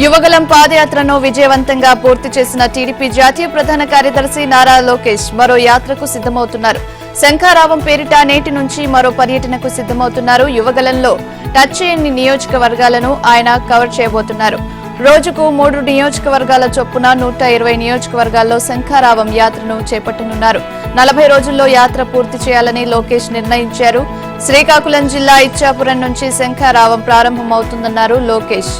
యువగలం పాదయాత్రను విజయవంతంగా పూర్తి చేసిన టీడీపీ జాతీయ ప్రధాన కార్యదర్శి నారా లోకేష్ మరో యాత్రకు సిద్దమవుతున్నారు. శంఖారావం పేరిట నేటి నుంచి మరో పర్యటనకు సిద్దమవుతున్నారు. యువగలంలో టచ్ చేయని నియోజకవర్గాలను ఆయన కవర్ చేయబోతున్నారు. రోజుకు 3 నియోజకవర్గాల చొప్పున 120 నియోజకవర్గాల్లో శంఖారావం యాత్రను చేపట్టనున్నారు. 40 రోజుల్లో యాత్ర పూర్తి చేయాలని లోకేష్ నిర్ణయించారు. శ్రీకాకుళం జిల్లా ఇచ్చాపురం నుంచి శంఖారావం ప్రారంభమవుతుందన్నారు లోకేష్.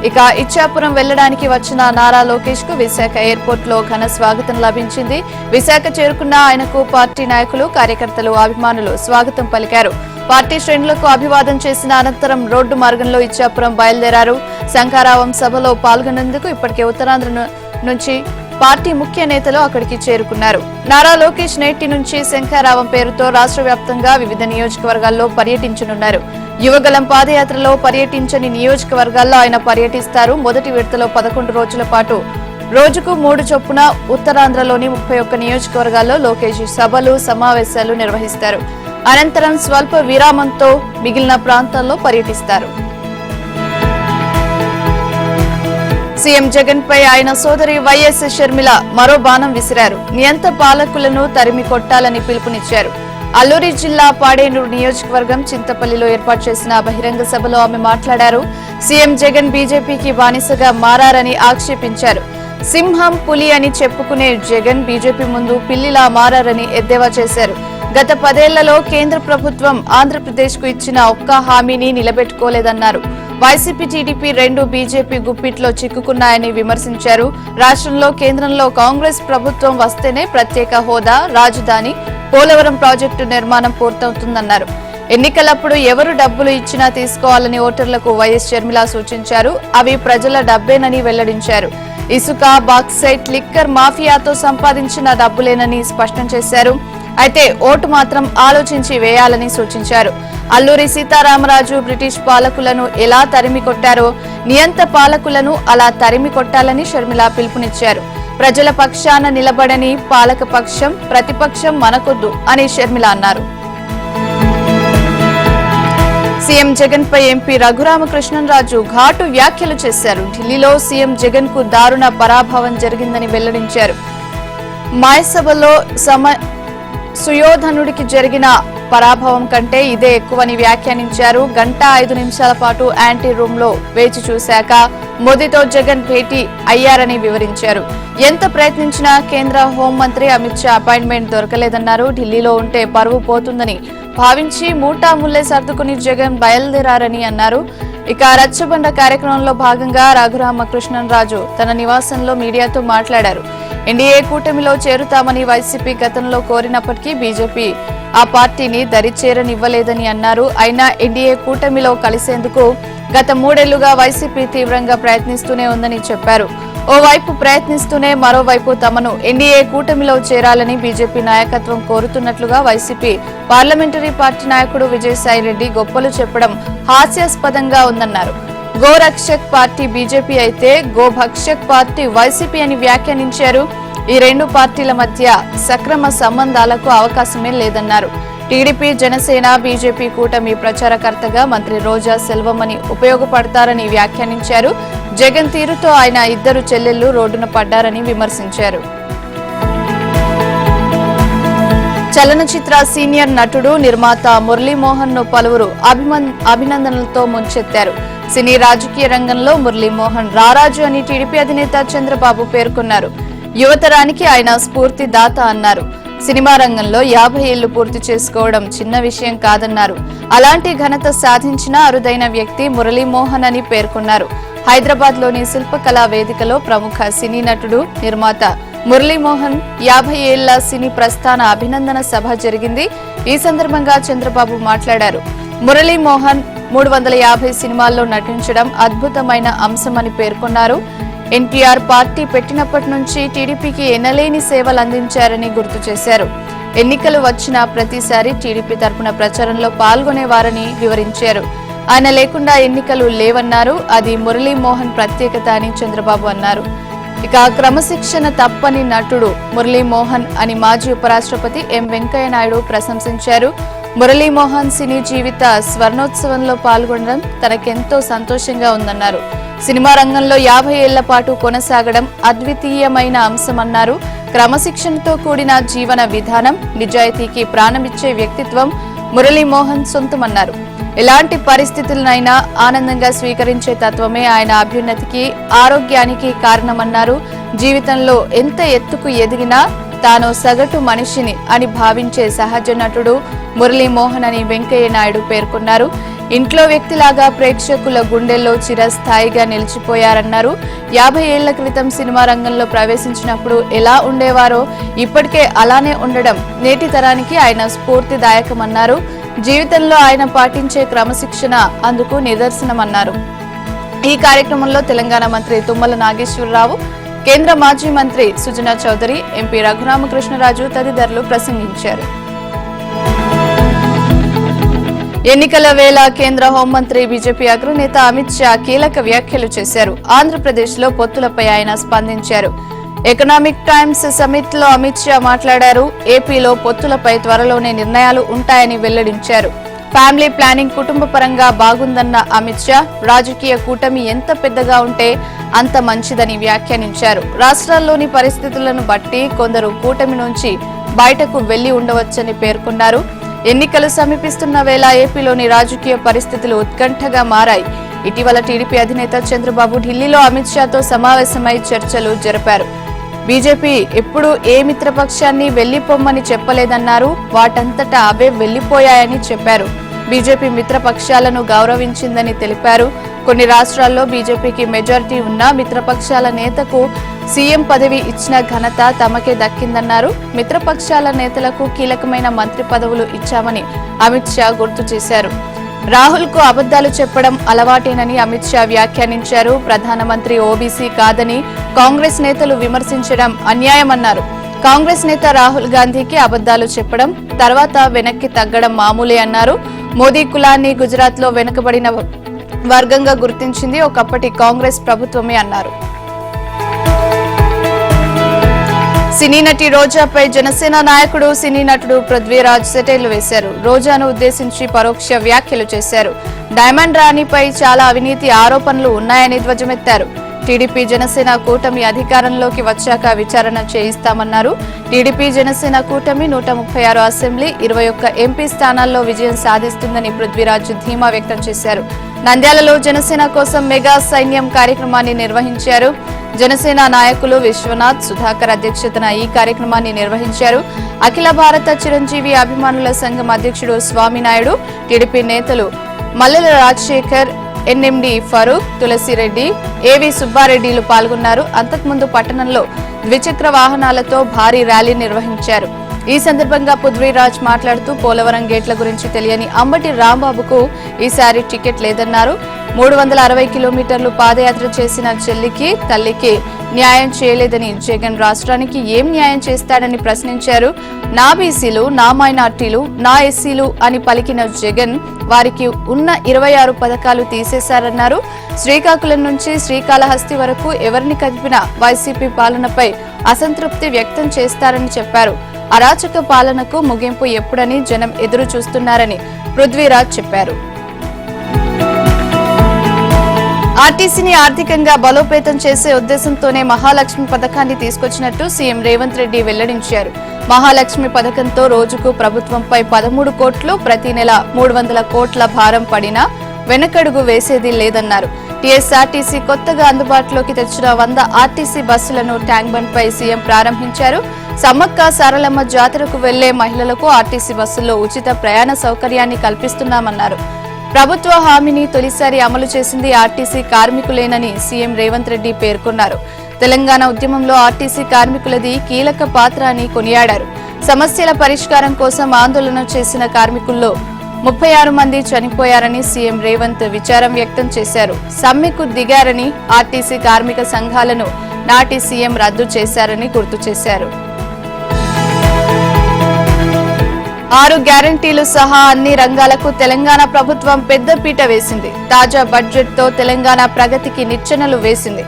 ఇక ఇచ్చాపురం వెళ్లడానికి వచ్చిన నారా లోకేష్ కు విశాఖ ఎయిర్పోర్ట్ లో ఘన స్వాగతం లభించింది. విశాఖ చేరుకున్న ఆయనకు పార్టీ నాయకులు, కార్యకర్తలు, అభిమానులు స్వాగతం పలికారు. పార్టీ శ్రేణులకు అభివాదం చేసిన అనంతరం రోడ్డు మార్గంలో ఇచ్చాపురం బయలుదేరారు. శంఖారావం సభలో పాల్గొనేందుకు ఇప్పటికే ఉత్తరాంధ్ర నుంచి పార్టీ ముఖ్య నేతలు అక్కడికి చేరుకున్నారు. నారా లోకేష్ నేటి నుంచి శంఖారావం పేరుతో రాష్ట్ర వ్యాప్తంగా వివిధ నియోజకవర్గాల్లో పర్యటించనున్నారు. యువగలం పాదయాత్రలో పర్యటించని నియోజకవర్గాల్లో ఆయన పర్యటిస్తారు. మొదటి విడతలో 11 రోజుల పాటు రోజుకు 3 చొప్పున ఉత్తరాంధ్రలోని 31 నియోజకవర్గాల్లో లోకేష్ సభలు, సమావేశాలు నిర్వహిస్తారు. అనంతరం స్వల్ప విరామంతో మిగిలిన ప్రాంతాల్లో పర్యటిస్తారు. సీఎం జగన్ పై ఆయన సోదరి వైఎస్ షర్మిల మరో బాణం విసిరారు. నియంత పాలకులను తరిమి కొట్టాలని పిలుపునిచ్చారు. అల్లూరి జిల్లా పాడేనూరు నియోజకవర్గం చింతపల్లిలో ఏర్పాటు చేసిన బహిరంగ సభలో ఆమె మాట్లాడారు. సీఎం జగన్ బీజేపీకి బానిసగా మారారని ఆక్షేపించారు. సింహం, పులి అని చెప్పుకునే జగన్ బీజేపీ ముందు పిల్లిలా మారారని ఎద్దేవా చేశారు. గత 10 ఏళ్లలో కేంద్ర ప్రభుత్వం ఆంధ్రప్రదేశ్ కు ఇచ్చిన ఒక్క హామీని నిలబెట్టుకోలేదన్నారు. వైసీపీ, టీడీపీ 2 బీజేపీ గుప్పిట్లో చిక్కుకున్నాయని విమర్శించారు. రాష్ట్రంలో, కేంద్రంలో కాంగ్రెస్ ప్రభుత్వం వస్తేనే ప్రత్యేక హోదా, రాజధాని, పోలవరం ప్రాజెక్టు నిర్మాణం పూర్తవుతుందన్నారు. ఎన్నికలప్పుడు ఎవరు డబ్బులు ఇచ్చినా తీసుకోవాలని ఓటర్లకు వైఎస్ షర్మిల సూచించారు. అవి ప్రజల డబ్బేనని వెల్లడించారు. ఇసుక, బాక్సైట్, లిక్కర్ మాఫియాతో సంపాదించిన డబ్బులేనని స్పష్టం చేశారు. అయితే ఓటు మాత్రం ఆలోచించి వేయాలని సూచించారు. అల్లూరి సీతారామరాజు బ్రిటిష్ పాలకులను ఎలా తరిమి కొట్టారో నియంత పాలకులను అలా తరిమి కొట్టాలని షర్మిల పిలుపునిచ్చారు. ప్రజల పక్షాన నిలబడని పాలక పక్షం, ప్రతిపక్షం మనకొద్దు అని షర్మిల అన్నారు. సీఎం జగన్ పై ఎంపీ రఘురామకృష్ణరాజు ఘాటు వ్యాఖ్యలు చేశారు. ఢిల్లీలో సీఎం జగన్ కు దారుణ పరాభవం జరిగిందని వెల్లడించారు. మాయసభలో సుయోధనుడికి జరిగిన పరాభవం కంటే ఇదే ఎక్కువని వ్యాఖ్యానించారు. 1:05 నిమిషాల పాటు యాంటీ రూమ్ లో వేచి చూశాక మోదీతో జగన్ భేటీ అయ్యారని వివరించారు. ఎంత ప్రయత్నించినా కేంద్ర హోంమంత్రి అమిత్ షా అపాయింట్మెంట్ దొరకలేదన్నారు. ఢిల్లీలో ఉంటే పరువు పోతుందని భావించి మూటా ముల్లే సర్దుకుని జగన్ బయలుదేరారని అన్నారు. ఇక రచ్చబండ కార్యక్రమంలో భాగంగా రఘురామకృష్ణరాజు తన నివాసంలో మీడియాతో మాట్లాడారు. ఎన్డీఏ కూటమిలో చేరుతామని వైసీపీ గతంలో కోరినప్పటికీ బీజేపీ ఆ పార్టీని దరిచేరనివ్వలేదని అన్నారు. అయినా ఎన్డీఏ కూటమిలో కలిసేందుకు గత 3 ఏళ్లుగా వైసీపీ తీవ్రంగా ప్రయత్నిస్తూనే ఉందని చెప్పారు. ఓవైపు ప్రయత్నిస్తూనే మరోవైపు తమను ఎన్డీఏ కూటమిలో చేరాలని బీజేపీ నాయకత్వం కోరుతున్నట్లుగా వైసీపీ పార్లమెంటరీ పార్టీ నాయకుడు విజయసాయిరెడ్డి గొప్పలు చెప్పడం హాస్యాస్పదంగా ఉందన్నారు. గోరక్షక్ పార్టీ బీజేపీ అయితే గోభక్షక్ పార్టీ వైసీపీ అని వ్యాఖ్యానించారు. ఈ 2 పార్టీల మధ్య సక్రమ సంబంధాలకు అవకాశమే లేదన్నారు. టీడీపీ, జనసేన, బీజేపీ కూటమి ప్రచారకర్తగా మంత్రి రోజా సెల్వమణి ఉపయోగపడతారని వ్యాఖ్యానించారు. జగన్ తీరుతో ఆయన 2 చెల్లెళ్లు రోడ్డున పడ్డారని విమర్శించారు. చలనచిత్ర సీనియర్ నటుడు, నిర్మాత మురళీమోహన్ ను పలువురు అభినందనలతో ముంచెత్తారు. సినీ రాజకీయ రంగంలో మురళీమోహన్ రారాజు అని టీడీపీ అధినేత చంద్రబాబు పేర్కొన్నారు. యువతరానికి ఆయన స్ఫూర్తిదాత అన్నారు. సినిమా రంగంలో 50 ఏళ్లు పూర్తి చేసుకోవడం చిన్న విషయం కాదన్నారు. అలాంటి ఘనత సాధించిన అరుదైన వ్యక్తి మురళీమోహన్ అని పేర్కొన్నారు. హైదరాబాద్ లోని శిల్పకళా వేదికలో ప్రముఖ సినీ నటుడు, నిర్మాత మురళీమోహన్ 50 ఏళ్ల సినీ ప్రస్థాన అభినందన సభ జరిగింది. ఈ సందర్భంగా చంద్రబాబు మాట్లాడారు. మురళీమోహన్ 350 సినిమాల్లో నటించడం అద్భుతమైన అంశమని పేర్కొన్నారు. ఎన్టీఆర్ పార్టీ పెట్టినప్పటి నుంచి టీడీపీకి ఎనలేని సేవలు అందించారని గుర్తు చేశారు. ఎన్నికలు వచ్చిన ప్రతిసారి టీడీపీ తరపున ప్రచారంలో పాల్గొనేవారని వివరించారు. ఆయన లేకుండా ఎన్నికలు లేవన్నారు. అది మురళీమోహన్ ప్రత్యేకత అని చంద్రబాబు అన్నారు. ఇక క్రమశిక్షణ తప్పని నటుడు మురళీమోహన్ అని మాజీ ఉపరాష్ట్రపతి ఎం వెంకయ్య నాయుడు ప్రశంసించారు. మురళీమోహన్ సినీ జీవిత స్వర్ణోత్సవంలో పాల్గొనడం తనకెంతో సంతోషంగా ఉందన్నారు. సినిమా రంగంలో 50 ఏళ్ల పాటు కొనసాగడం అద్వితీయమైన అంశమన్నారు. క్రమశిక్షణతో కూడిన జీవన విధానం, నిజాయితీకి ప్రాణమిచ్చే వ్యక్తిత్వం మురళీమోహన్ సొంతమన్నారు. ఎలాంటి పరిస్థితులనైనా ఆనందంగా స్వీకరించే తత్వమే ఆయన అభ్యున్నతికి, ఆరోగ్యానికి కారణమన్నారు. జీవితంలో ఎంత ఎత్తుకు ఎదిగినా తాను సగటు మనిషిని అని భావించే సహజ నటుడు మురళీమోహన్ అని వెంకయ్య నాయుడు పేర్కొన్నారు. ఇంట్లో వ్యక్తిలాగా ప్రేక్షకుల గుండెల్లో చిరస్థాయిగా నిలిచిపోయారన్నారు. 50 ఏళ్ల క్రితం సినిమా రంగంలో ప్రవేశించినప్పుడు ఎలా ఉండేవారో ఇప్పటికే అలానే ఉండడం నేటి తరానికి ఆయన స్ఫూర్తిదాయకమన్నారు. జీవితంలో ఆయన పాటించే క్రమశిక్షణ అందుకు నిదర్శనమన్నారు. ఈ కార్యక్రమంలో తెలంగాణ మంత్రి తుమ్మల నాగేశ్వరరావు, కేంద్ర మాజీ మంత్రి సుజనా చౌదరి, ఎంపీ రఘురామకృష్ణరాజు తదితరులు ప్రసంగించారు. ఎన్నికల వేళ కేంద్ర హోంమంత్రి బీజేపీ అగ్రనేత అమిత్ షా కీలక వ్యాఖ్యలు చేశారు. ఆంధ్రప్రదేశ్లో పొత్తులపై ఆయన స్పందించారు. ఎకనామిక్ టైమ్స్ సమిట్ లో అమిత్ షా మాట్లాడారు. ఏపీలో పొత్తులపై త్వరలోనే నిర్ణయాలు ఉంటాయని వెల్లడించారు. ఫ్యామిలీ ప్లానింగ్ కుటుంబ పరంగా బాగుందన్న అమిత్ షా, రాజకీయ కూటమి ఎంత పెద్దగా ఉంటే అంత మంచిదని వ్యాఖ్యానించారు. రాష్ట్రాల్లోని పరిస్థితులను బట్టి కొందరు కూటమి నుంచి బయటకు వెళ్లి ఉండవచ్చని పేర్కొన్నారు. ఎన్నికలు సమీపిస్తున్న వేళ ఏపీలోని రాజకీయ పరిస్థితులు ఉత్కంఠగా మారాయి. ఇటీవల టీడీపీ అధినేత చంద్రబాబు ఢిల్లీలో అమిత్ షాతో సమావేశమై చర్చలు జరిపారు. బీజేపీ ఎప్పుడు ఏ మిత్రపక్షాన్ని వెళ్లిపోమ్మని చెప్పలేదన్నారు. వాటంతటా అవే వెళ్లిపోయాయని చెప్పారు. బీజేపీ మిత్రపక్షాలను గౌరవించిందని తెలిపారు. కొన్ని రాష్ట్రాల్లో బీజేపీకి మెజారిటీ ఉన్నా మిత్రపక్షాల నేతకు సీఎం పదవి ఇచ్చిన ఘనత తమకే దక్కిందన్నారు. మిత్రపక్షాల నేతలకు కీలకమైన మంత్రి పదవులు ఇచ్చామని అమిత్ షా గుర్తు చేశారు. రాహుల్ కు అబద్దాలు చెప్పడం అలవాటేనని అమిత్ షా వ్యాఖ్యానించారు. ప్రధానమంత్రి ఓబీసీ కాదని కాంగ్రెస్ నేతలు విమర్శించడం అన్యాయమన్నారు. కాంగ్రెస్ నేత రాహుల్ గాంధీకి అబద్దాలు చెప్పడం, తర్వాత వెనక్కి తగ్గడం మామూలే అన్నారు. మోదీ కులాన్ని గుజరాత్ లో వెనుకబడిన వర్గంగా గుర్తించింది ఒకప్పటి కాంగ్రెస్ ప్రభుత్వమే అన్నారు. సినీ నటి రోజాపై జనసేన నాయకుడు సినీ నటుడు పృథ్వీరాజ్ సెటైర్లు వేశారు. రోజాను ఉద్దేశించి పరోక్ష వ్యాఖ్యలు చేశారు. డైమండ్ రాణిపై చాలా అవినీతి ఆరోపణలు ఉన్నాయని ధ్వజమెత్తారు. టీడీపీ జనసేన కూటమి అధికారంలోకి వచ్చాక విచారణ చేయిస్తామన్నారు. టీడీపీ జనసేన కూటమి 136 అసెంబ్లీ, 21 ఎంపీ స్థానాల్లో విజయం సాధిస్తుందని పృథ్వీరాజ్ ధీమా వ్యక్తం చేశారు. నంద్యాలలో జనసేన కోసం మెగా సైన్యం కార్యక్రమాన్ని నిర్వహించారు. జనసేన నాయకులు విశ్వనాథ్, సుధాకర్ అధ్యక్షతన ఈ కార్యక్రమాన్ని నిర్వహించారు. అఖిల భారత చిరంజీవి అభిమానుల సంఘం అధ్యక్షుడు స్వామినాయుడు, టీడీపీ నేతలు మల్లెల రాజశేఖర్, ఎన్ఎండి ఫరూక్, తులసిరెడ్డి, ఏవి సుబ్బారెడ్డిలు పాల్గొన్నారు. అంతకుముందు పట్టణంలో ద్విచక్ర వాహనాలతో భారీ ర్యాలీ నిర్వహించారు. ఈ సందర్భంగా పృథ్వీరాజ్ మాట్లాడుతూ పోలవరం గేట్ల గురించి తెలియని అంబటి రాంబాబుకు ఈసారి టికెట్ లేదన్నారు. 360 కిలోమీటర్లు పాదయాత్ర చేసిన చెల్లికి, తల్లికి న్యాయం చేయలేదని జగన్ రాష్ట్రానికి ఏం న్యాయం చేస్తాడని ప్రశ్నించారు. నా బీసీలు, నా మైనార్టీలు, నా ఎస్సీలు అని పలికిన జగన్ వారికి ఉన్న 26 పథకాలు తీసేశారన్నారు. శ్రీకాకుళం నుంచి శ్రీకాళహస్తి వరకు ఎవరిని కదిపినా వైసీపీ పాలనపై అసంతృప్తి వ్యక్తం చేస్తారని చెప్పారు. అరాచక పాలనకు ముగింపు ఎప్పుడని జనం ఎదురు చూస్తున్నారని పృథ్వీరాజ్ చెప్పారు. ఆర్టీసీని ఆర్థికంగా బలోపేతం చేసే ఉద్దేశంతోనే మహాలక్ష్మి పథకాన్ని తీసుకొచ్చినట్టు సీఎం రేవంత్ రెడ్డి వెల్లడించారు. మహాలక్ష్మి పథకంతో రోజుకు ప్రభుత్వంపై 13 కోట్లు, ప్రతి నెల 300 కోట్ల భారం పడినా వెనకడుగు వేసేది లేదన్నారు. టీఎస్ఆర్టీసీ కొత్తగా అందుబాటులోకి తెచ్చిన 100 ఆర్టీసీ బస్సులను ట్యాంక్ బండ్ పై సీఎం ప్రారంభించారు. సమ్మక్క సారలమ్మ జాతరకు వెళ్లే మహిళలకు ఆర్టీసీ బస్సుల్లో ఉచిత ప్రయాణ సౌకర్యాన్ని కల్పిస్తున్నామన్నారు. ప్రభుత్వ హామీని తొలిసారి అమలు చేసింది ఆర్టీసీ కార్మికులేనని సీఎం రేవంత్ రెడ్డి పేర్కొన్నారు. తెలంగాణ ఉద్యమంలో ఆర్టీసీ కార్మికులది కీలక పాత్ర అని కొనియాడారు. సమస్యల పరిష్కారం కోసం ఆందోళన చేసిన కార్మికుల్లో 36 మంది చనిపోయారని సీఎం రేవంత్ విచారం వ్యక్తం చేశారు. సమ్మెకు దిగారని, ఆర్టీసీ కార్మిక సంఘాలను నాటి సీఎం రద్దు చేశారని గుర్తు చేశారు. 6 గ్యారంటీలు సహా అన్ని రంగాలకు తెలంగాణ ప్రభుత్వం పెద్దపీట వేసింది. తాజా బడ్జెట్ తో తెలంగాణ ప్రగతికి నిచ్చెనలు వేసింది.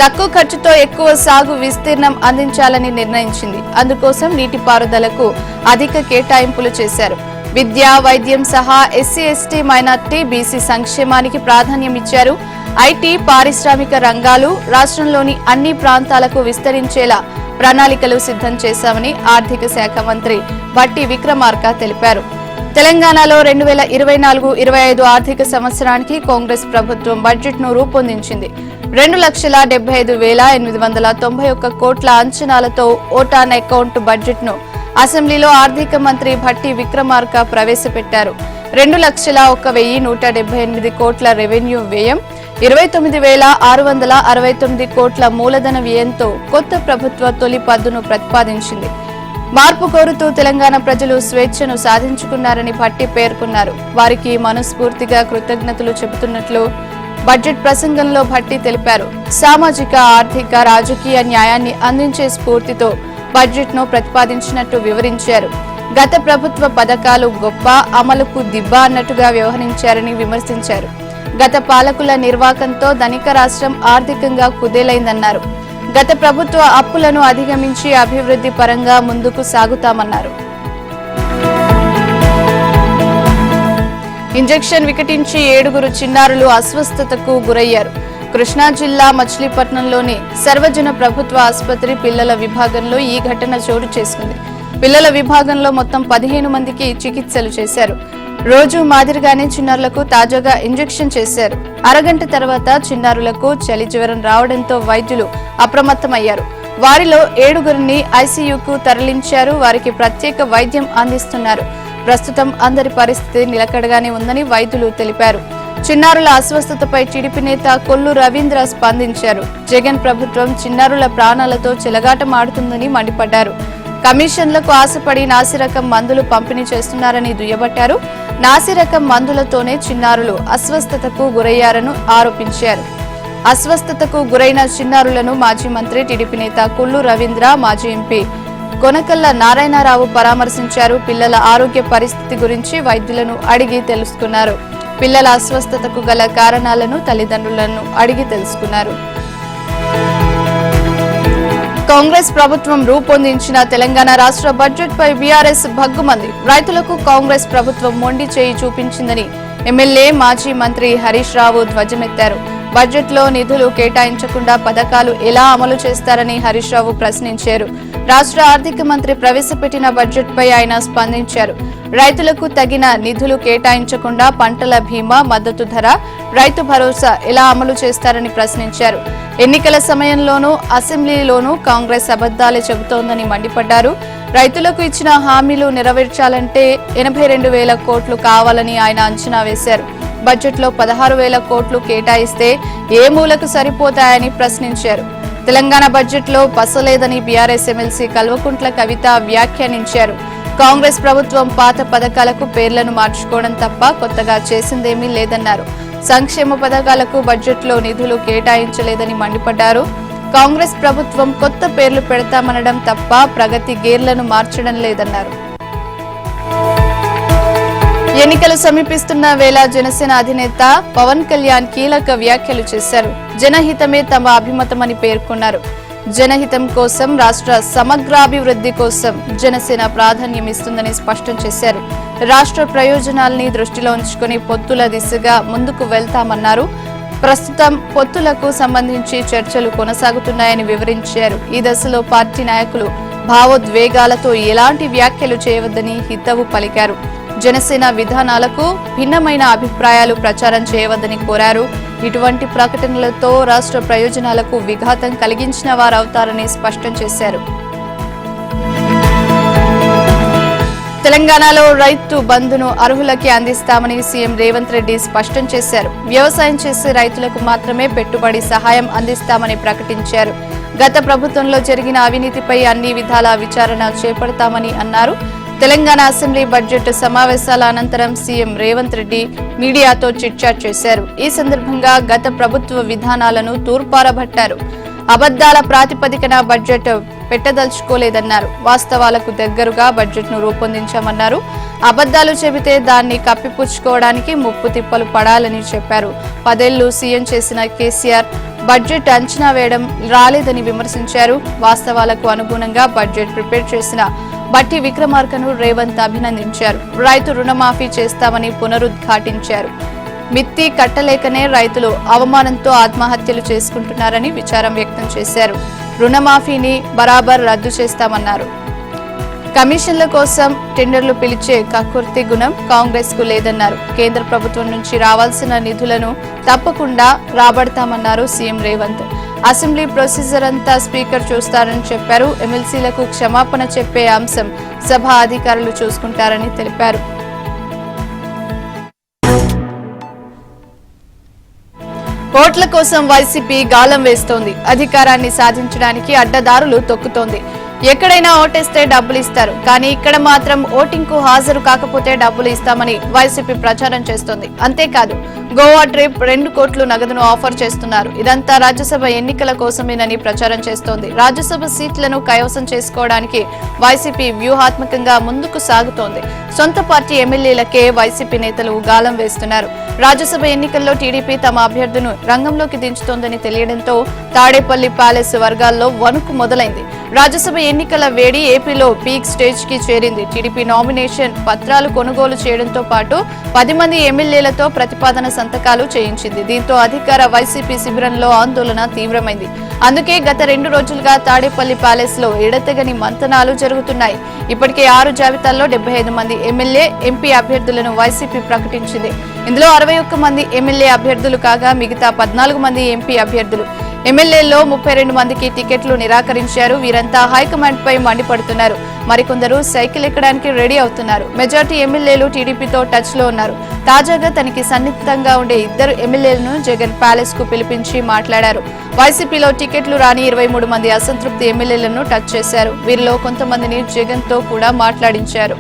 తక్కువ ఖర్చుతో ఎక్కువ సాగు విస్తీర్ణం అందించాలని నిర్ణయించింది. అందుకోసం నీటిపారుదలకు అధిక కేటాయింపులు చేశారు. విద్య, వైద్యం సహా ఎస్సీ, ఎస్టీ, మైనార్టీ, బీసీ సంక్షేమానికి ప్రాధాన్యం ఇచ్చారు. ఐటీ, పారిశ్రామిక రంగాలు రాష్ట్రంలోని అన్ని ప్రాంతాలకు విస్తరించేలా ప్రణాళికలు సిద్ధం చేశామని ఆర్థిక శాఖ మంత్రి భట్టి విక్రమార్క తెలిపారు. తెలంగాణలో 2024-25 ఆర్థిక సంవత్సరానికి కాంగ్రెస్ ప్రభుత్వం బడ్జెట్ను రూపొందించింది. 2,75,891 కోట్ల అంచనాలతో ఓటాన్ అకౌంట్ బడ్జెట్ను అసెంబ్లీలో ఆర్థిక మంత్రి భట్టి విక్రమార్క ప్రవేశపెట్టారు. 2,01,178 కోట్ల రెవెన్యూ వ్యయం, 29,669 కోట్ల మూలధన వ్యయంతో కొత్త ప్రభుత్వ తొలి పద్దును ప్రతిపాదించింది. మార్పు కోరుతూ తెలంగాణ ప్రజలు స్వేచ్ఛను సాధించుకున్నారని భట్టి పేర్కొన్నారు. వారికి మనస్ఫూర్తిగా కృతజ్ఞతలు చెబుతున్నట్లు బడ్జెట్ ప్రసంగంలో భట్టి తెలిపారు. సామాజిక, ఆర్థిక, రాజకీయ న్యాయాన్ని అందించే స్ఫూర్తితో బడ్జెట్ను ప్రతిపాదించినట్టు వివరించారు. గత ప్రభుత్వ పథకాలు గొప్ప, అమలుకు దిబ్బ అన్నట్టుగా వ్యవహరించారని విమర్శించారు. గత పాలకుల నిర్వాకంతో ధనిక రాష్ట్రం ఆర్థికంగా కుదేలైందన్నారు. గత ప్రభుత్వ అప్పులను అధిగమించి అభివృద్ధి పరంగా ముందుకు సాగుతామన్నారు. ఇంజెక్షన్ వికటించి 7 చిన్నారులు అస్వస్థతకు గురయ్యారు. కృష్ణా జిల్లా మచిలీపట్నంలోని సర్వజన ప్రభుత్వ ఆసుపత్రి పిల్లల విభాగంలో ఈ ఘటన చోటు చేసుకుంది. పిల్లల విభాగంలో మొత్తం 15 మందికి చికిత్సలు చేశారు. రోజు మాదిరిగానే చిన్నారులకు తాజాగా ఇంజెక్షన్ చేశారు. అరగంట తర్వాత చిన్నారులకు చలి జ్వరం రావడంతో వైద్యులు అప్రమత్తమయ్యారు. వారిలో 7 ఐసీయూకు తరలించారు. వారికి ప్రత్యేక వైద్యం అందిస్తున్నారు. ప్రస్తుతం అందరి పరిస్థితి నిలకడగానే ఉందని వైద్యులు తెలిపారు. చిన్నారుల అస్వస్థతపై టీడీపీ నేత కొల్లు రవీంద్ర స్పందించారు. జగన్ ప్రభుత్వం చిన్నారుల ప్రాణాలతో చెలగాటమాడుతుందని మండిపడ్డారు. కమిషన్లకు ఆశపడి నాసిరకం మందులు పంపిణీ చేస్తున్నారని దుయ్యబట్టారు. నాసిరకం మందులతోనే చిన్నారులు అస్వస్థతకు గురయ్యారని ఆరోపించారు. అస్వస్థతకు గురైన చిన్నారులను మాజీ మంత్రి టీడీపీ నేత కొల్లు రవీంద్ర, మాజీ ఎంపీ కొనకల్ల నారాయణరావు పరామర్శించారు. పిల్లల ఆరోగ్య పరిస్థితి గురించి వైద్యులను అడిగి తెలుసుకున్నారు. పిల్లల అస్వస్థతకు గల కారణాలను తల్లిదండ్రులను అడిగి తెలుసుకున్నారు. కాంగ్రెస్ ప్రభుత్వం రూపొందించిన తెలంగాణ రాష్ట్ర బడ్జెట్ పై బీఆర్ఎస్ భగ్గుమంది. రైతులకు కాంగ్రెస్ ప్రభుత్వం మొండి చేయి చూపించిందని ఎమ్మెల్యే, మాజీ మంత్రి హరీష్ రావు ధ్వజమెత్తారు. బడ్జెట్ లో నిధులు కేటాయించకుండా పథకాలు ఎలా అమలు చేస్తారని హరీష్ రావు ప్రశ్నించారు. రాష్ట్ర ఆర్థిక మంత్రి ప్రవేశపెట్టిన బడ్జెట్ పై ఆయన స్పందించారు. రైతులకు తగిన నిధులు కేటాయించకుండా పంటల బీమా, మద్దతు ధర, రైతు భరోసా ఎలా అమలు చేస్తారని ప్రశ్నించారు. ఎన్నికల సమయంలోనూ అసెంబ్లీలోనూ కాంగ్రెస్ అబద్దాలే చెబుతోందని మండిపడ్డారు. రైతులకు ఇచ్చిన హామీలు నెరవేర్చాలంటే 82,000 కోట్లు కావాలని ఆయన అంచనా వేశారు. బడ్జెట్లో 16,000 కోట్లు కేటాయిస్తే ఏ మూలకు సరిపోతాయని ప్రశ్నించారు. తెలంగాణ బడ్జెట్లో పసలేదని బీఆర్ఎస్ ఎమ్మెల్సీ కల్వకుంట్ల కవిత వ్యాఖ్యానించారు. కాంగ్రెస్ ప్రభుత్వం పాత పథకాలకు పేర్లను మార్చుకోవడం తప్ప కొత్తగా చేసిందేమీ లేదన్నారు. సంక్షేమ పథకాలకు బడ్జెట్లో నిధులు కేటాయించలేదని మండిపడ్డారు. కాంగ్రెస్ ప్రభుత్వం కొత్త పేర్లు పెడతామనడం తప్ప ప్రగతి గేర్లను మార్చడం లేదన్నారు. ఎన్నికలు సమీపిస్తున్న వేళ జనసేన అధినేత పవన్ కళ్యాణ్ కీలక వ్యాఖ్యలు చేశారు. జనహితమే తమ అభిమతమని పేర్కొన్నారు. జనహితం కోసం, రాష్ట్ర సమగ్రాభివృద్ధి కోసం జనసేన ప్రాధాన్యం ఇస్తుందని స్పష్టం చేశారు. రాష్ట్ర ప్రయోజనాల్ని దృష్టిలో ఉంచుకుని పొత్తుల దిశగా ముందుకు వెళ్తామన్నారు. ప్రస్తుతం పొత్తులకు సంబంధించి చర్చలు కొనసాగుతున్నాయని వివరించారు. ఈ దశలో పార్టీ నాయకులు భావోద్వేగాలతో ఎలాంటి వ్యాఖ్యలు చేయవద్దని హితవు పలికారు. జనసేన విధానాలకు భిన్నమైన అభిప్రాయాలు ప్రచారం చేయవద్దని కోరారు. ఇటువంటి ప్రకటనలతో రాష్ట్ర ప్రయోజనాలకు విఘాతం కలిగించిన వారవుతారని స్పష్టం చేశారు. తెలంగాణలో రైతు బంధును అర్హులకి అందిస్తామని సీఎం రేవంత్ రెడ్డి స్పష్టం చేశారు. వ్యవసాయం చేసే రైతులకు మాత్రమే పెట్టుబడి సహాయం అందిస్తామని ప్రకటించారు. గత ప్రభుత్వంలో జరిగిన అవినీతిపై అన్ని విధాల విచారణ చేపడతామని అన్నారు. తెలంగాణ అసెంబ్లీ బడ్జెట్ సమావేశాల అనంతరం సీఎం రేవంత్ రెడ్డి మీడియాతో చిట్చాట్ చేశారు. ఈ సందర్భంగా గత ప్రభుత్వ విధానాలను తూర్పారబట్టారు. అబద్దాల ప్రాతిపదికన బడ్జెట్ పెట్టదలుచుకోలేదన్నారు. వాస్తవాలకు దగ్గరగా బడ్జెట్ను రూపొందించామన్నారు. అబద్దాలు చెబితే దాన్ని కప్పిపుచ్చుకోవడానికి ముప్పు తిప్పలు పడాలని చెప్పారు. 10 ఏళ్లు సీఎం చేసిన కేసీఆర్ బడ్జెట్ అంచనా వేయడం రాలేదని విమర్శించారు. వాస్తవాలకు అనుగుణంగా బడ్జెట్ ప్రిపేర్ చేసిన బట్టి విక్రమార్కను రేవంత్ అభినందించారు. రైతు రుణమాఫీ చేస్తామని పునరుద్ఘాటించారు. మిత్తి కట్టలేకనే రైతులు అవమానంతో ఆత్మహత్యలు చేసుకుంటున్నారని విచారం వ్యక్తం చేశారు. రుణమాఫీని బరాబర్ రద్దు చేస్తామన్నారు. కమిషన్ల కోసం టెండర్లు పిలిచే కక్కుర్తి గుణం కాంగ్రెస్ కు లేదన్నారు. కేంద్ర ప్రభుత్వం నుంచి రావాల్సిన నిధులను తప్పకుండా రాబడతామన్నారు సీఎం రేవంత్. అసెంబ్లీ ప్రొసీజర్ అంతా స్పీకర్ చూస్తారని చెప్పారు. ఎమ్మెల్సీలకు క్షమాపణ చెప్పే అంశం సభ అధికారులు చూసుకుంటారని తెలిపారు. ఓట్ల కోసం వైసీపీ గాలం వేస్తోంది. అధికారాన్ని సాధించడానికి అడ్డదారులు తొక్కుతోంది. ఎక్కడైనా ఓటేస్తే డబ్బులు ఇస్తారు, కానీ ఇక్కడ మాత్రం ఓటింగ్ కు హాజరు కాకపోతే డబ్బులు ఇస్తామని వైసీపీ ప్రచారం చేస్తోంది. అంతేకాదు, గోవా ట్రిప్ 2 కోట్ల నగదును ఆఫర్ చేస్తున్నారు. ఇదంతా రాజ్యసభ ఎన్నికల కోసమేనని ప్రచారం చేస్తోంది. రాజ్యసభ సీట్లను కైవసం చేసుకోవడానికి వైసీపీ వ్యూహాత్మకంగా ముందుకు సాగుతోంది. సొంత పార్టీ ఎమ్మెల్యేలకే వైసీపీ నేతలు గాలం వేస్తున్నారు. రాజ్యసభ ఎన్నికల్లో టీడీపీ తమ అభ్యర్థులను రంగంలోకి దించుతోందని తెలియడంతో తాడేపల్లి ప్యాలెస్ వర్గాల్లో వణుకు మొదలైంది. రాజ్యసభ ఎన్నికల వేడి ఏపీలో పీక్ స్టేజ్ కి చేరింది. టీడీపీ నామినేషన్ పత్రాలు కొనుగోలు చేయడంతో పాటు 10 మంది ఎమ్మెల్యేలతో ప్రతిపాదన సంతకాలు చేయించింది. దీంతో అధికార వైసీపీ శిబిరంలో ఆందోళన తీవ్రమైంది. అందుకే గత 2 రోజులుగా తాడేపల్లి ప్యాలెస్ లో ఎడతెగని మంతనాలు జరుగుతున్నాయి. ఇప్పటికే 6 జాబితాల్లో 75 మంది ఎమ్మెల్యే, ఎంపీ అభ్యర్థులను వైసీపీ ప్రకటించింది. ఇందులో 61 మంది ఎమ్మెల్యే అభ్యర్థులు కాగా మిగతా 14 మంది ఎంపీ అభ్యర్థులు. ఎమ్మెల్యేల్లో 32 మందికి టికెట్లు నిరాకరించారు. వీరంతా హైకమాండ్ పై మండిపడుతున్నారు. మరికొందరు సైకిల్ ఎక్కడానికి రెడీ అవుతున్నారు. మెజార్టీ ఎమ్మెల్యేలు టీడీపీతో టచ్ లో ఉన్నారు. తాజాగా తనకి సన్నిహితంగా ఉండే 2 ఎమ్మెల్యేలను జగన్ ప్యాలెస్ కు పిలిపించి మాట్లాడారు. వైసీపీలో టికెట్లు రాని 23 మంది అసంతృప్తి ఎమ్మెల్యేలను టచ్ చేశారు. వీరిలో కొంతమందిని జగన్ తో కూడా మాట్లాడించారు.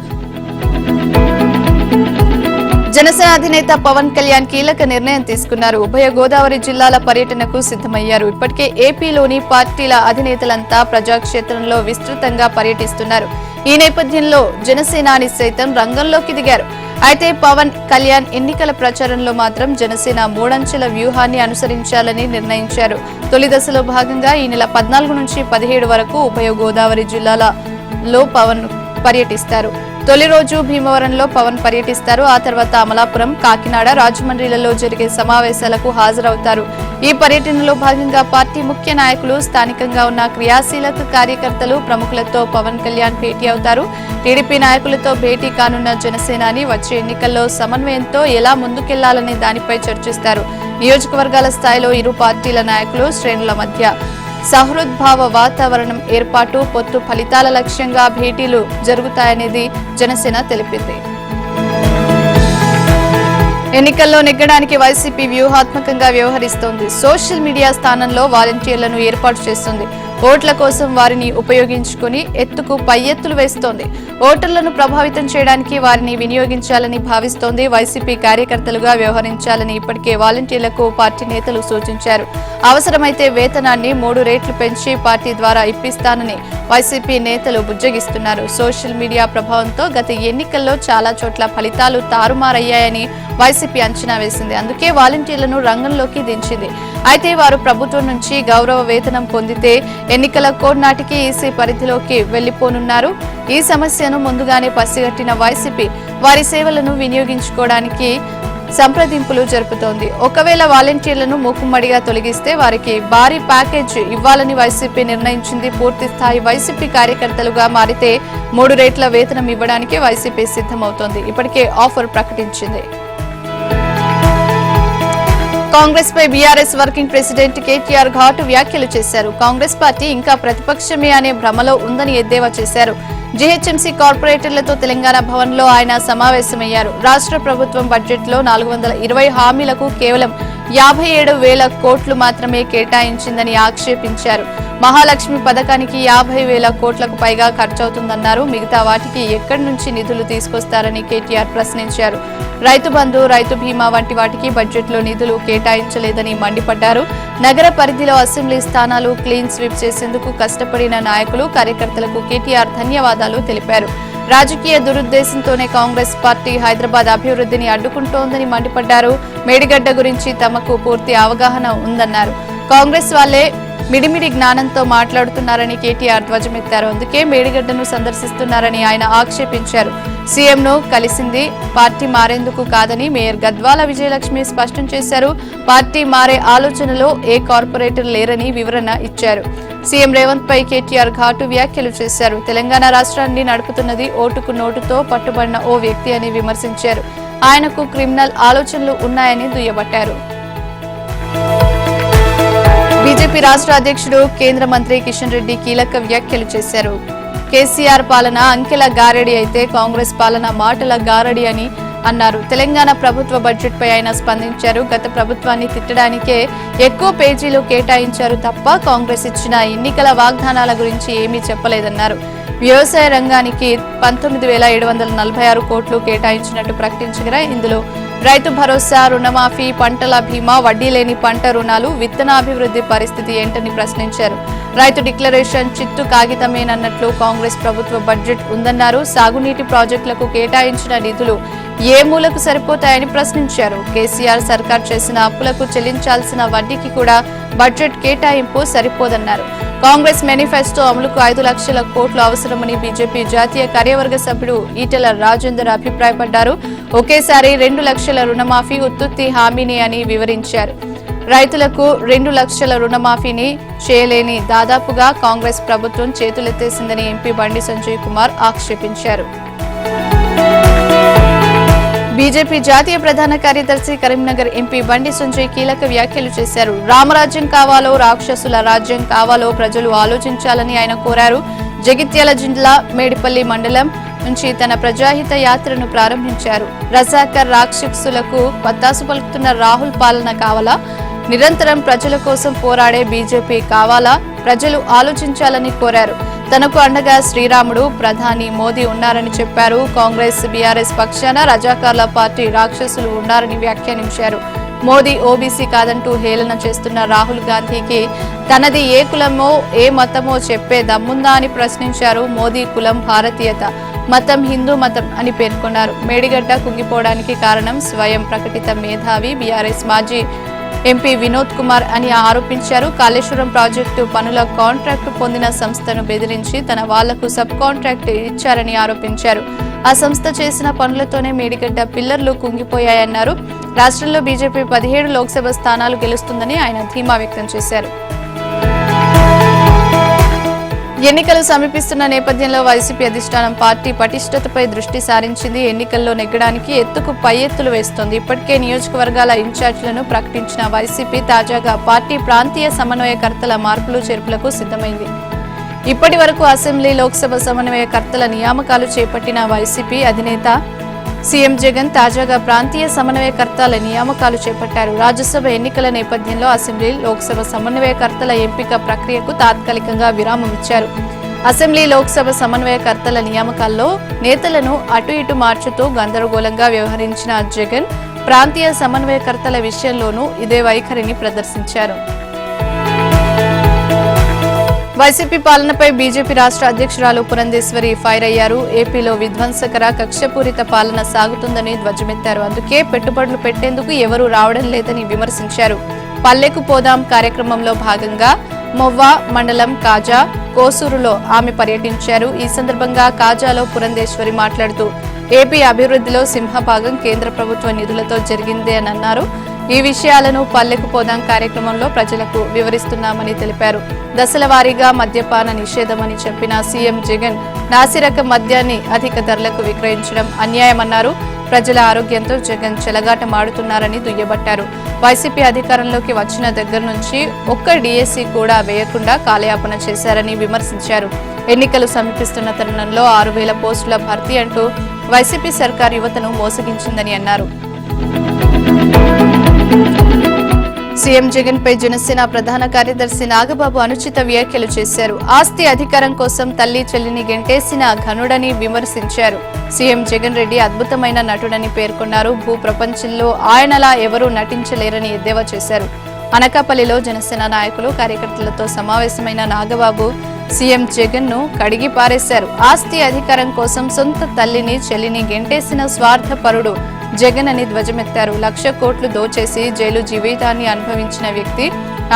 జనసేన అధినేత పవన్ కళ్యాణ్ కీలక నిర్ణయం తీసుకున్నారు. ఉభయ గోదావరి జిల్లాల పర్యటనకు సిద్ధమయ్యారు. ఇప్పటికే ఏపీలోని పార్టీల అధినేతలంతా ప్రజాక్షేత్రంలో విస్తృతంగా పర్యటిస్తున్నారు. ఈ నేపథ్యంలో జనసేనాని సైతం రంగంలోకి దిగారు. అయితే పవన్ కళ్యాణ్ ఎన్నికల ప్రచారంలో మాత్రం జనసేన 3 అంచెల వ్యూహాన్ని అనుసరించాలని నిర్ణయించారు. తొలి దశలో భాగంగా ఈ నెల 14 నుంచి 17 వరకు ఉభయ గోదావరి జిల్లాలలో పవన్ పర్యటిస్తారు. తొలి రోజు భీమవరంలో పవన్ పర్యటిస్తారు. ఆ తర్వాత అమలాపురం, కాకినాడ, రాజమండ్రిలలో జరిగే సమావేశాలకు హాజరవుతారు. ఈ పర్యటనలో భాగంగా పార్టీ ముఖ్య నాయకులు, స్థానికంగా ఉన్న క్రియాశీలక కార్యకర్తలు, ప్రముఖులతో పవన్ కళ్యాణ్ భేటీ అవుతారు. టీడీపీ నాయకులతో భేటీ కానున్న జనసేనాని వచ్చే ఎన్నికల్లో సమన్వయంతో ఎలా ముందుకెళ్లాలనే దానిపై చర్చిస్తారు. నియోజకవర్గాల స్థాయిలో ఇరు పార్టీల నాయకులు, శ్రేణుల మధ్య సహృద్భావ వాతావరణం ఏర్పాటు, పొత్తు ఫలితాల లక్ష్యంగా భేటీలు జరుగుతాయనేది జనసేన తెలిపింది. ఎన్నికల్లో నెగ్గడానికి వైసీపీ వ్యూహాత్మకంగా వ్యవహరిస్తోంది. సోషల్ మీడియా స్థానంలో వాలంటీర్లను ఏర్పాటు చేస్తుంది. ఓట్ల కోసం వారిని ఉపయోగించుకుని ఎత్తుకు పై ఎత్తులు వేస్తోంది. ఓటర్లను ప్రభావితం చేయడానికి వారిని వినియోగించాలని భావిస్తోంది. వైసీపీ కార్యకర్తలుగా వ్యవహరించాలని ఇప్పటికే వాలంటీర్లకు పార్టీ నేతలు సూచించారు. అవసరమైతే వేతనాన్ని 3 రెట్లు పెంచి పార్టీ ద్వారా ఇప్పిస్తానని వైసీపీ నేతలు బుజ్జగిస్తున్నారు. సోషల్ మీడియా ప్రభావంతో గత ఎన్నికల్లో చాలా చోట్ల ఫలితాలు తారుమారయ్యాయని వైసీపీ అంచనా వేసింది. అందుకే వాలంటీర్లను రంగంలోకి దించింది. అయితే వారు ప్రభుత్వం నుంచి గౌరవ వేతనం పొందితే ఎన్నికల కోడ్ నాటికి ఈసీ పరిధిలోకి వెళ్లిపోనున్నారు. ఈ సమస్యను ముందుగానే పసిగట్టిన వైసీపీ వారి సేవలను వినియోగించుకోవడానికి సంప్రదింపులు జరుపుతోంది. ఒకవేళ వాలంటీర్లను మూకుమ్మడిగా తొలగిస్తే వారికి భారీ ప్యాకేజ్ ఇవ్వాలని వైసీపీ నిర్ణయించింది. పూర్తి స్థాయి వైసీపీ కార్యకర్తలుగా మారితే 3 రెట్ల వేతనం ఇవ్వడానికి వైసీపీ సిద్ధమవుతోంది. ఇప్పటికే ఆఫర్ ప్రకటించింది. కాంగ్రెస్ పై బీఆర్ఎస్ వర్కింగ్ ప్రెసిడెంట్ కేటీఆర్ ఘాటు వ్యాఖ్యలు చేశారు. కాంగ్రెస్ పార్టీ ఇంకా ప్రతిపక్షమే అనే భ్రమలో ఉందని ఎద్దేవా చేశారు. జీహెచ్ఎంసీ కార్పొరేటర్లతో తెలంగాణ భవన్ లో ఆయన సమావేశమయ్యారు. రాష్ట్ర ప్రభుత్వం బడ్జెట్ లో 420 హామీలకు కేవలం 57,000 కోట్లు మాత్రమే కేటాయించిందని ఆక్షేపించారు. మహాలక్ష్మి పథకానికి 50,000 కోట్లకు పైగా ఖర్చవుతుందన్నారు. మిగతా వాటికి ఎక్కడి నుంచి నిధులు తీసుకొస్తారని కేటీఆర్ ప్రశ్నించారు. రైతు బంధు, రైతు బీమా వంటి వాటికి బడ్జెట్ లో నిధులు కేటాయించలేదని మండిపడ్డారు. నగర పరిధిలో అసెంబ్లీ స్థానాలు క్లీన్ స్వీప్ చేసేందుకు కష్టపడిన నాయకులు, కార్యకర్తలకు కేటీఆర్ ధన్యవాదాలు తెలిపారు. రాజకీయ దురుద్దేశంతోనే కాంగ్రెస్ పార్టీ హైదరాబాద్ అభివృద్ధిని అడ్డుకుంటోందని మండిపడ్డారు. మేడిగడ్డ గురించి తమకు పూర్తి అవగాహన ఉందన్నారు. కాంగ్రెస్ వాళ్లే మిడిమిడి జ్ఞానంతో మాట్లాడుతున్నారని కేటీఆర్ ధ్వజమెత్తారు. అందుకే మేడిగడ్డను సందర్శిస్తున్నారని ఆయన ఆక్షేపించారు. సీఎంను కలిసింది పార్టీ మారేందుకు కాదని మేయర్ గద్వాల విజయలక్ష్మి స్పష్టం చేశారు. పార్టీ మారే ఆలోచనలో ఏ కార్పొరేటర్ లేరని వివరణ ఇచ్చారు. సీఎం రేవంత్ పై కేటీఆర్ ఘాటు వ్యాఖ్యలు చేశారు. తెలంగాణ రాష్ట్రాన్ని నడుపుతున్నది ఓటుకు నోటుతో పట్టుబడిన ఓ వ్యక్తి అని విమర్శించారు. ఆయనకు క్రిమినల్ ఆలోచనలు ఉన్నాయని దుయ్యబట్టారు. బీజేపీ రాష్ట్ర అధ్యక్షుడు కేంద్ర మంత్రి కిషన్ రెడ్డి కీలక వ్యాఖ్యలు చేశారు. కేసీఆర్ పాలన అంకెల గారడి అయితే కాంగ్రెస్ పాలన మాటల గారడి అని అన్నారు. తెలంగాణ ప్రభుత్వ బడ్జెట్ పై ఆయన స్పందించారు. గత ప్రభుత్వాన్ని తిట్టడానికే ఎక్కువ పేజీలు కేటాయించారు తప్ప కాంగ్రెస్ ఇచ్చిన ఎన్నికల వాగ్దానాల గురించి ఏమీ చెప్పలేదన్నారు. వ్యవసాయ రంగానికి 19,746 కోట్లు కేటాయించినట్టు ప్రకటించగా ఇందులో రైతు భరోసా, రుణమాఫీ, పంటల బీమా, వడ్డీ లేని పంట రుణాలు, విత్తనాభివృద్ధి పరిస్థితి ఏంటని ప్రశ్నించారు. రైతు డిక్లరేషన్ చిత్తు కాగితమేనన్నట్లు కాంగ్రెస్ ప్రభుత్వ బడ్జెట్ ఉందన్నారు. సాగునీటి ప్రాజెక్టులకు కేటాయించిన నిధులు ఏ మూలకు సరిపోతాయని ప్రశ్నించారు. కేసీఆర్ సర్కార్ చేసిన అప్పులకు చెల్లించాల్సిన వడ్డీకి కూడా బడ్జెట్ కేటాయింపు సరిపోదన్నారు. కాంగ్రెస్ మేనిఫెస్టో అమలుకు 5 లక్షల కోట్లు అవసరమని బీజేపీ జాతీయ కార్యవర్గ సభ్యుడు ఈటెల రాజేందర్ అభిప్రాయపడ్డారు. ఒకేసారి 2 లక్షల రుణమాఫీ ఉత్తుత్తి హామీని అని వివరించారు. రైతులకు 2 లక్షల రుణమాఫీని చేయలేని దాదాపుగా కాంగ్రెస్ ప్రభుత్వం చేతులెత్తేసిందని ఎంపీ బండి సంజయ్ కుమార్ ఆక్షేపించారు. బీజేపీ జాతీయ ప్రధాన కార్యదర్శి కరీంనగర్ ఎంపీ బండి సంజయ్ కీలక వ్యాఖ్యలు చేశారు. రామరాజ్యం కావాలో రాక్షసుల రాజ్యం కావాలో ప్రజలు ఆలోచించాలని ఆయన కోరారు. జగిత్యాల జిల్లా మేడిపల్లి మండలం నుంచి తన ప్రజాహిత యాత్రను ప్రారంభించారు. రజాకర్ రాక్షసులకు వత్తాసు పలుకుతున్న రాహుల్ పాలన కావాలా, నిరంతరం ప్రజల కోసం పోరాడే బీజేపీ కావాలా, ప్రజలు ఆలోచించాలని కోరారు. తనకు అండగా శ్రీరాముడు, ప్రధాని మోదీ ఉన్నారని చెప్పారు. కాంగ్రెస్, బీఆర్ఎస్ పక్షాన రజాకార్ల పార్టీ రాక్షసులు ఉన్నారని వ్యాఖ్యానించారు. మోదీ ఓబీసీ కాదంటూ హేళన చేస్తున్న రాహుల్ గాంధీకి తనది ఏ కులమో ఏ మతమో చెప్పే దమ్ముందా అని ప్రశ్నించారు. మోదీ కులం భారతీయత, మతం హిందూ మతం అని పేర్కొన్నారు. మేడిగడ్డ కుంగిపోవడానికి కారణం స్వయం ప్రకటిత మేధావి బీఆర్ఎస్ మాజీ ఎంపీ వినోద్ కుమార్ అని ఆరోపించారు. కాళేశ్వరం ప్రాజెక్టు పనుల కాంట్రాక్టు పొందిన సంస్థను బెదిరించి తన వాళ్లకు సబ్ కాంట్రాక్ట్ ఇచ్చారని ఆరోపించారు. ఆ సంస్థ చేసిన పనులతోనే మేడిగడ్డ పిల్లర్లు కుంగిపోయాయన్నారు. రాష్ట్రంలో బీజేపీ 17 లోక్సభ స్థానాలు గెలుస్తుందని ఆయన ధీమా వ్యక్తం చేశారు. ఎన్నికలు సమీపిస్తున్న నేపథ్యంలో వైసీపీ అధిష్టానం పార్టీ పటిష్టతపై దృష్టి సారించింది. ఎన్నికల్లో నెగ్గడానికి ఎత్తుకు పై ఎత్తులు వేస్తోంది. ఇప్పటికే నియోజకవర్గాల ఇన్ఛార్జీలను ప్రకటించిన వైసీపీ తాజాగా పార్టీ ప్రాంతీయ సమన్వయకర్తల మార్పులు చేర్పులకు సిద్ధమైంది. ఇప్పటి వరకు అసెంబ్లీ, లోక్సభ సమన్వయకర్తల నియామకాలు చేపట్టిన వైసీపీ అధినేత సీఎం జగన్ తాజాగా ప్రాంతీయ సమన్వయకర్తల నియామకాలు చేపట్టారు. రాజ్యసభ ఎన్నికల నేపథ్యంలో అసెంబ్లీ, లోక్సభ సమన్వయకర్తల ఎంపిక ప్రక్రియకు తాత్కాలికంగా విరామం ఇచ్చారు. అసెంబ్లీ, లోక్సభ సమన్వయకర్తల నియామకాల్లో నేతలను అటు ఇటు మార్చుతూ గందరగోళంగా వ్యవహరించిన జగన్ ప్రాంతీయ సమన్వయకర్తల విషయంలోనూ ఇదే వైఖరిని ప్రదర్శించారు. వైసీపీ పాలనపై బీజేపీ రాష్ట్ర అధ్యక్షురాలు పురంధేశ్వరి ఫైర్ అయ్యారు. ఏపీలో విధ్వంసకర కక్షపూరిత పాలన సాగుతుందని ధ్వజమెత్తారు. అందుకే పెట్టుబడులు పెట్టేందుకు ఎవరూ రావడం లేదని విమర్శించారు. పల్లెకు పోదాం కార్యక్రమంలో భాగంగా మొవ్వ మండలం కాజా, కోసూరులో ఆమె పర్యటించారు. ఈ సందర్భంగా కాజాలో పురంధేశ్వరి మాట్లాడుతూ ఏపీ అభివృద్ధిలో సింహభాగం కేంద్ర ప్రభుత్వ నిధులతో జరిగిందే అని అన్నారు. ఈ విషయాలను పల్లెకు పోదాం కార్యక్రమంలో ప్రజలకు వివరిస్తున్నామని తెలిపారు. దశల వారీగా మద్యపాన నిషేధమని చెప్పిన సీఎం జగన్ నాసిరకం మద్యాన్ని అధిక ధరలకు విక్రయించడం అన్యాయమన్నారు. ప్రజల ఆరోగ్యంతో జగన్ చెలగాటమాడుతున్నారని దుయ్యబట్టారు. వైసీపీ అధికారంలోకి వచ్చిన దగ్గర నుంచి ఒక్క డీఎస్సీ కూడా వేయకుండా కాలయాపన చేశారని విమర్శించారు. ఎన్నికలు సమీపిస్తున్న తరుణంలో 6,000 పోస్టుల భర్తీ అంటూ వైసీపీ సర్కార్ యువతను మోసగించిందని అన్నారు. సీఎం జగన్ పై జనసేన ప్రధాన కార్యదర్శి నాగబాబు అనుచిత వ్యాఖ్యలు చేశారు. ఆస్తి అధికారం కోసం తల్లి చెల్లిని గెంటేసిన ఘనుడని విమర్శించారు. సీఎం జగన్ రెడ్డి అద్భుతమైన నటుడని పేర్కొన్నారు. భూ ప్రపంచంలో ఆయనలా ఎవరూ నటించలేరని ఎద్దేవా చేశారు. అనకాపల్లిలో జనసేన నాయకులు, కార్యకర్తలతో సమావేశమైన నాగబాబు సీఎం జగన్ ను కడిగి పారేశారు. ఆస్తి అధికారం కోసం సొంత తల్లిని చెల్లిని గెంటేసిన స్వార్థపరుడు జగన్ అని ధ్వజమెత్తారు. 1,00,000 కోట్లు దోచేసి జైలు జీవితాన్ని అనుభవించిన వ్యక్తి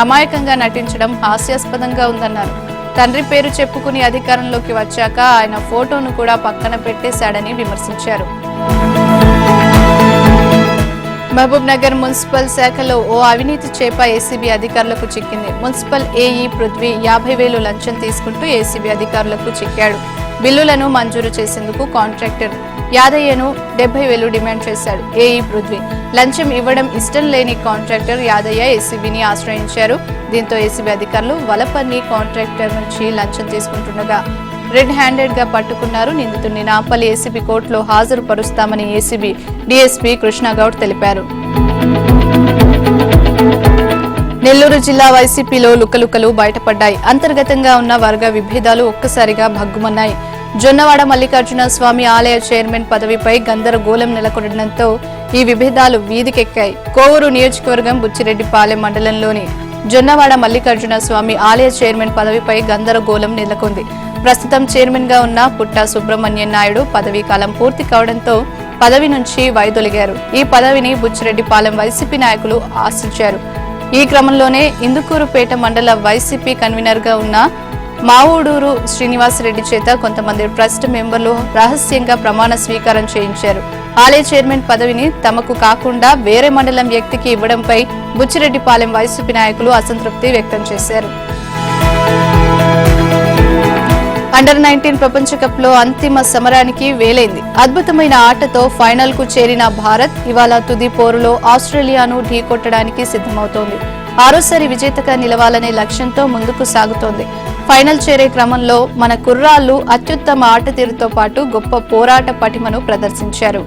అమాయకంగా నటించడం హాస్యాస్పదంగా ఉందన్నారు. తండ్రి పేరు చెప్పుకుని అధికారంలోకి వచ్చాక ఆయన ఫోటోను కూడా పక్కన పెట్టేశాడని విమర్శించారు. మహబూబ్ నగర్ మున్సిపల్ శాఖలో ఓ అవినీతి చేప ఏసీబీ అధికారులకు చిక్కింది. మున్సిపల్ ఏఈ పృథ్వీ 50,000 లంచం తీసుకుంటూ ఏసీబీ అధికారులకు చిక్కాడు. బిల్లులను మంజూరు చేసేందుకు కాంట్రాక్టర్ యాదయ్యను 70,000 డిమాండ్ చేశాడు. ఏఈ పృథ్వీ లంచం ఇవ్వడం ఇష్టం లేని కాంట్రాక్టర్ యాదయ్య ఏసీబీని ఆశ్రయించారు. దీంతో ఏసీబీ అధికారులు వలపన్ని కాంట్రాక్టర్ నుంచి లంచం తీసుకుంటుండగా రెడ్ హ్యాండెడ్ గా పట్టుకున్నారు. నిందితుడిని నాంపల్లి ఏసీబీ కోర్టులో హాజరుపరుస్తామని ఏసీబీ డీఎస్పీ కృష్ణగౌడ్ తెలిపారు. నెల్లూరు జిల్లా వైసీపీలో లుకలుకలు బయటపడ్డాయి. అంతర్గతంగా ఉన్న వర్గ విభేదాలు ఒక్కసారిగా భగ్గుమన్నాయి. జొన్నవాడ మల్లికార్జున స్వామి ఆలయ చైర్మన్ పదవిపై గందరగోళం నెలకొనడంతో ఈ విభేదాలు వీధికెక్కాయి. కోవూరు నియోజకవర్గం బుచ్చిరెడ్డిపాలెం మండలంలోని జొన్నవాడ మల్లికార్జున స్వామి ఆలయ చైర్మన్ పదవిపై గందరగోళం నెలకొంది. ప్రస్తుతం చైర్మన్ గా ఉన్న పుట్టా సుబ్రహ్మణ్యం నాయుడు పదవీ కాలం పూర్తి కావడంతో పదవి నుంచి వైదొలిగారు. ఈ పదవిని బుచ్చిరెడ్డిపాలెం వైసీపీ నాయకులు ఆశించారు. ఈ క్రమంలోనే ఇందుకూరుపేట మండల వైసీపీ కన్వీనర్ గా ఉన్న మావూడూరు శ్రీనివాసరెడ్డి చేత కొంతమంది ట్రస్ట్ మెంబర్లు రహస్యంగా ప్రమాణ స్వీకారం చేయించారు. ఆలయ చైర్మన్ పదవిని తమకు కాకుండా వేరే మండలం వ్యక్తికి ఇవ్వడంపై బుచ్చిరెడ్డిపాలెం వైసీపీ నాయకులు అసంతృప్తి వ్యక్తం చేశారు. అండర్-19 ప్రపంచ కప్ లో అంతిమ సమరానికి వేలైంది. అద్భుతమైన ఆటతో ఫైనల్ కు చేరిన భారత్ ఇవాళ తుది పోరులో ఆస్ట్రేలియాను ఢీకొట్టడానికి సిద్ధమవుతోంది. ఆరోసారి విజేతగా నిలవాలనే లక్ష్యంతో ముందుకు సాగుతోంది. ఫైనల్ చేరే క్రమంలో మన కుర్రాళ్లు అత్యుత్తమ ఆట తీరుతో పాటు గొప్ప పోరాట పటిమను ప్రదర్శించారు.